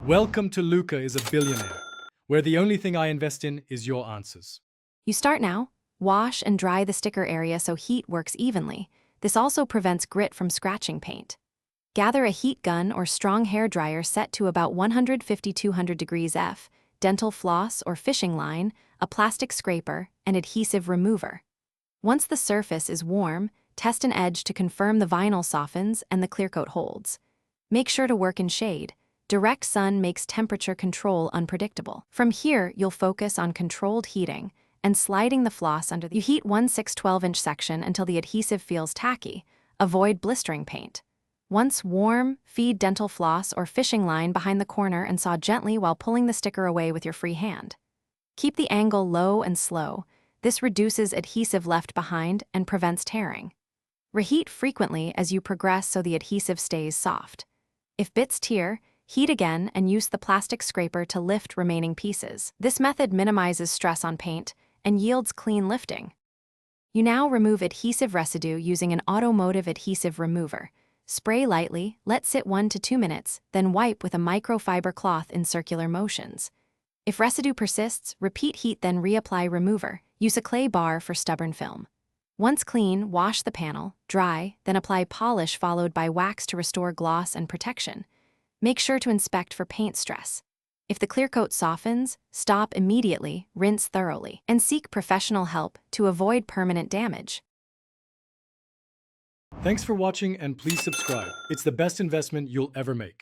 Welcome to Luca is a Billionaire, where the only thing I invest in is your answers. You start now. Wash and dry the sticker area so heat works evenly. This also prevents grit from scratching paint. Gather a heat gun or strong hair dryer set to about 150-200 degrees F, dental floss or fishing line, a plastic scraper, and adhesive remover. Once the surface is warm, test an edge to confirm the vinyl softens and the clear coat holds. Make sure to work in shade. Direct sun makes temperature control unpredictable. From here, you'll focus on controlled heating and sliding the floss under the. You heat 1/6 12-inch section until the adhesive feels tacky. Avoid blistering paint. Once warm, feed dental floss or fishing line behind the corner and saw gently while pulling the sticker away with your free hand. Keep the angle low and slow. This reduces adhesive left behind and prevents tearing. Reheat frequently as you progress so the adhesive stays soft. If bits tear, heat again and use the plastic scraper to lift remaining pieces. This method minimizes stress on paint and yields clean lifting. You now remove adhesive residue using an automotive adhesive remover. Spray lightly, let sit 1 to 2 minutes, then wipe with a microfiber cloth in circular motions. If residue persists, repeat heat then reapply remover. Use a clay bar for stubborn film. Once clean, wash the panel, dry, then apply polish followed by wax to restore gloss and protection. Make sure to inspect for paint stress. If the clear coat softens, stop immediately, rinse thoroughly, and seek professional help to avoid permanent damage. Thanks for watching and please subscribe. It's the best investment you'll ever make.